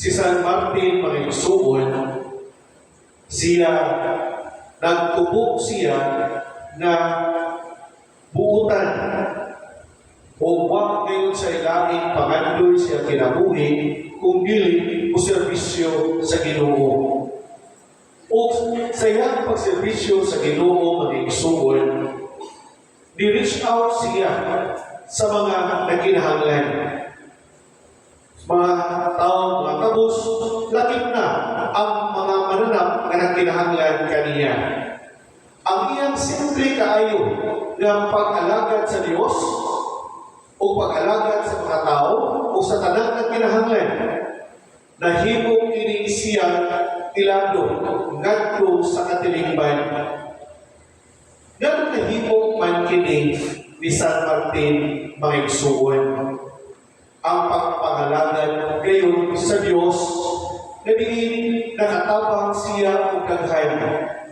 si San Martin mga igsuon, siya nagtubok siya na buutan o wag ngayon sa ilanging pangandoy siya kinabuhi kung dili o serbisyo sa Ginoo. O sa iyang pagserbisyo sa Ginoo mga igsuon, ni-reach out siya sa mga nagkinahanglan. Mga tao, mga tabos, lakip na ang mga mananap na nagkinahanglan kaniya. Ang iyang simple kaayo ng pag-alagad sa Diyos o pag-alagad sa mga tao o sa tanang nagkinahanglan, nahimong kini siya ilado ngadto sa katilingban. Ganun nahimong man kini ni San Martin mga igsuon. Ang pagpangalagad gayon sa Diyos na diin nakatabang siya o daghan,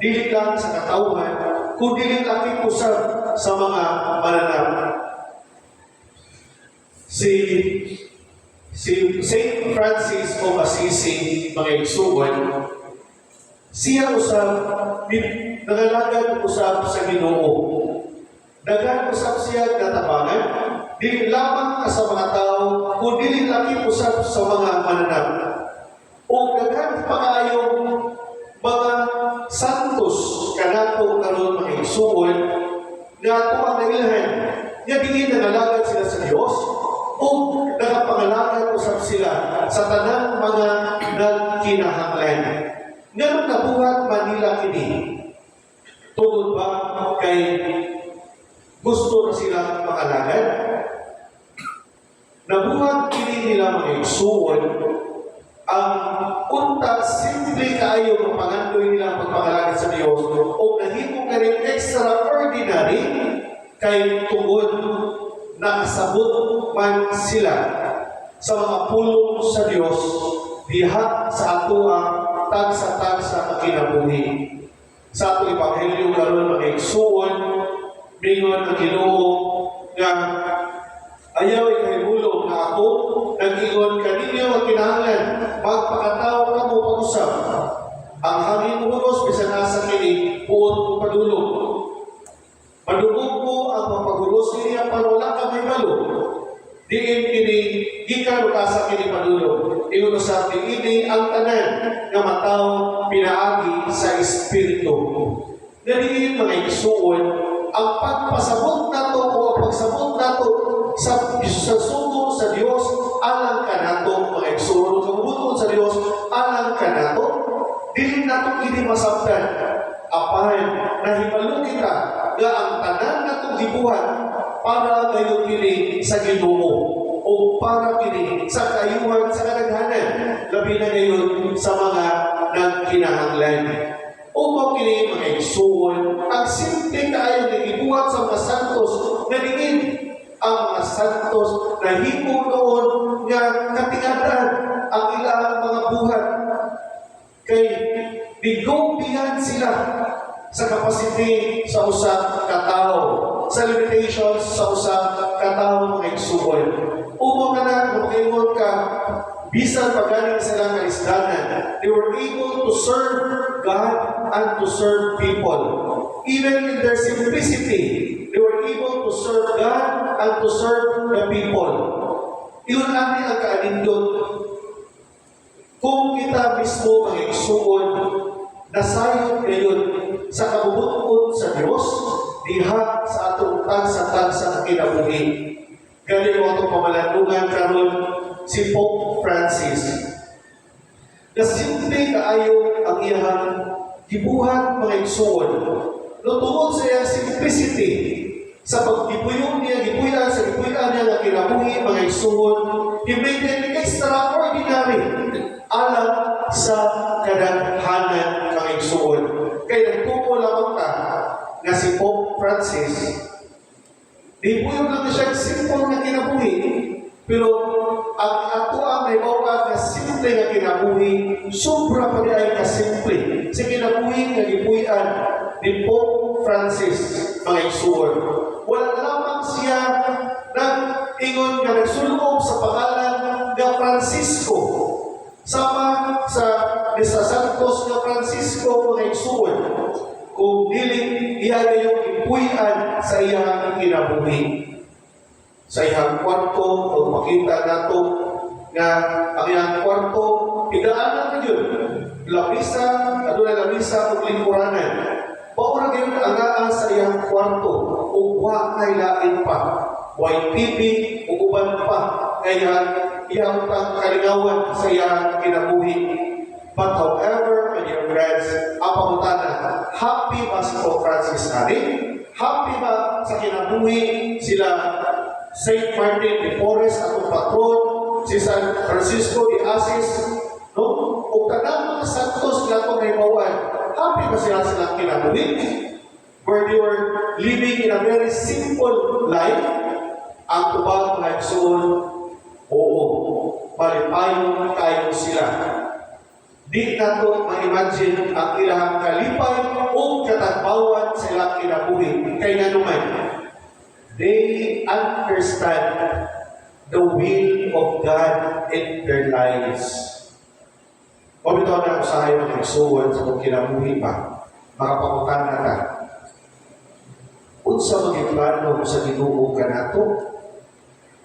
dili lang sa katawhan, kundi laki usab sa mga mananap. Si Saint Francis of Assisi mga igsuon, siya usab nangalagad usab sa Ginoo. Dagan usab siya natabangan, dili lamang sa mga tao, kundi laki usab sa mga mananap. O dagan pangayong mga santos kanato karon mga igsuon nga ato ang nailahan, nga diin nangalagad sila sa Dios o nakapangalagad usab sila sa tanang mga nagkinahanglan. Ngayon nabuhat Manila kini. Tungod ba kay gusto na sila makalagad? Nabuhat kini nila mga igsuon ang unta simple kaayo ng pangandoy nila pagpangalagad sa Diyos o nahimo ka rin extraordinary kay tungod na asabot man sila sa mga pulong sa Diyos diha sa ato ang tagsa-tagsa na kinabuhi. Sa ato Ebanghelyo karon mga igsuon, mingon ang Ginoo nga ayaw ikahibulong na ako nag-ingon kaninyo ang kinahanglan magpakataw ka mo pag-usap. Ang hangin unos bisan nasa kini buot mo padulog. Madugog mo ang mapagulos niya para wala ka may balo. Diin kini gikan sa kini padulog. Ingon sa ini ang tanan nga mataw pinaagi sa espiritu. Dili mga igsuon ang pagpasabot nato o ang pagsabot nato sa sugo sa Dios alang kanato mga igsuon kabubuton sa Dios alang kanato dili nato kini masabtan apan nahibalo kita nga ang tanan natong gibuhat para gayon kini sa Ginoo o para kini sa kayuhan sa kadaghanan labi na ngayon sa mga nagkinahanglan. Upang kini mga igsuon, ang simple kaayo na gibuhat sa mga santos na dingin ang mga santos na himo noon nga katingatan ang ilang mga buhat kay bigong-bihan sila sa capacity sa usa ka tawo, sa limitations sa usa ka tawo mga igsuon. Upang ka na makaingon ka bisan pagaling sila ng isdanan, they were able to serve God and to serve people. Even in their simplicity, they were able to serve God and to serve the people. Iyon namin ang kaanindot. Kung kita mismo mga igsuon, nasayod ngayon sa kabubuton sa Diyos, diha sa atong tagsa-tagsa na kinabuhi. Galing mo itong pamalandungan karon si Pope Francis. Na simple kaayo ang iyang gibuhat mga igsuon. Tungod sa iyang simplicity, sa paggipuyon niya, gipuyan sa gipuyan niya nga kinabuhi mga igsuon, he made it extraordinary alang sa kadaghanan mga igsuon. Kaya nagtupo lamang ka nga si Pope Francis, gipuyon lang siya simple na kinabuhi, pero ang ato ang may maukat na simple nga kinabuhi, sobra pa ay kasimple sa kinabuhi nga gipuyan ni Pope Francis mga igsuon. Wala lamang siya nag-ingon nga nagsuloob sa pangalan nga Francisco. Sa kung dili iya yung ipuy-an sa iyang kinabuhi. Sa iyang kwarto, kung makita nato nga ang iyang kwarto, idaanan na yun. Labisa, adunay labisa o lingkuranan. Maura yun ang sa iyang kwarto, o wa kay lain pa. Way TV, o uban pa, kaya iyang kalingawan sa iyang kinabuhi. But however, my dear friends, ang pangutana, happy ba si Pope Francis Ari? Happy ba sa kinabuhi sila Saint Martin de Porres, atong patron, si San Francisco de Assis, no? O tanang mga santos na itong naibawan, happy ba sila silang kinabuhi? Where they were living in a very simple life, ang tubag na igsoon, oo, malipayon kayo sila. Di na ito ma-imagine ang ilang kalipay o katagbawan sa ilang kinabuhi. Kaya naman, they understand the will of God in their lives. O ito na usahay ng igsuon sa kung kinabuhi pa, makapakutan na ka. Unsa maging plano sa Ginoo ka nato?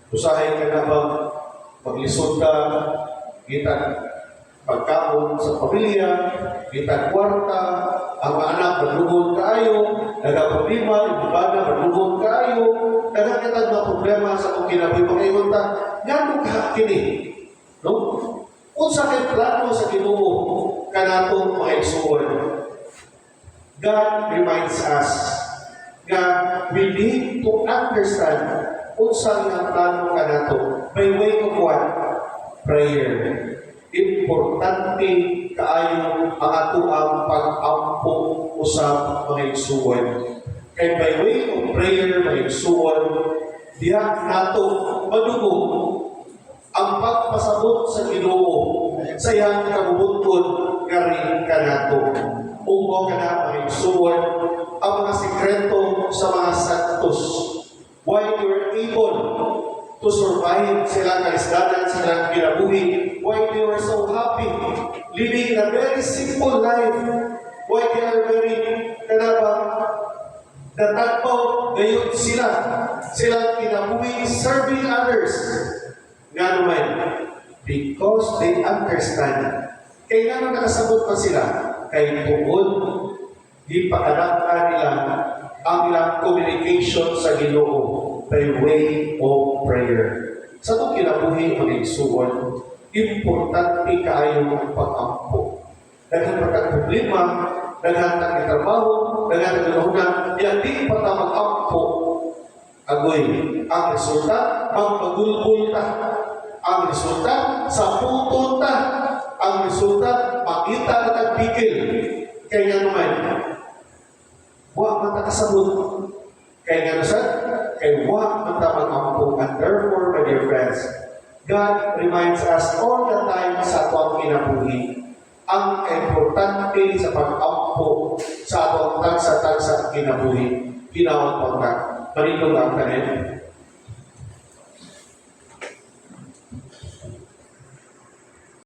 Usahay ka na bang maglisod ka, kitang pagkaon sa pamilya, kitang kwarta, ang mga anak madugod kaayo, nagaproblema, yung bana madugod kaayo, nagakitag na problema sa kung kinabuhi mga ta, gano'n ka kini. No? Unsa kay plano sa Ginoo kanato mga igsuon? God reminds us nga we need to understand unsa nga plano kanato by way of what? Prayer. Importante kaayo ang ato ang pag-ampo usab mga igsuon. Kay by way of prayer mga igsuon, diha nato madugog ang pagpasabot sa Ginoo sa iyang kabubuton nga rin kanato. Ug kana mga igsuon ang mga sikreto sa mga santos. Why they were able to survive silang kalisdanan, silang kinabuhi. Why they were so happy, living a very simple life. Why they are very, natagpaw ngayon sila. Silang kinabuhi, serving others. Nga naman, because they understand. Kaya nga nakasabot pa sila, kay tungod, di pakadaan nila ang ilang communication sa Ginoo by way of prayer. Sa itong kinabuhi ang igsuon, importante kaayo ang pag-ampo. Daghan pagkat problema, daghan ang trabaho, daghan ang lahunan, yan di pa ta mag-ampo. Agoy, ang resulta, magpagulbul ta. Ang resulta, sa puton ta. Ang resulta, makita na tagpigil. Kaya naman, wa man ta kasabot. Kaya nga kay wa man ta mag-ampo. And therefore, my dear friends, God reminds us all the time sa atong kinabuhi ang importante sa pag-ampo sa atong tagsa-tagsa kinabuhi. Kinawag pagkat. Marito ang tanin.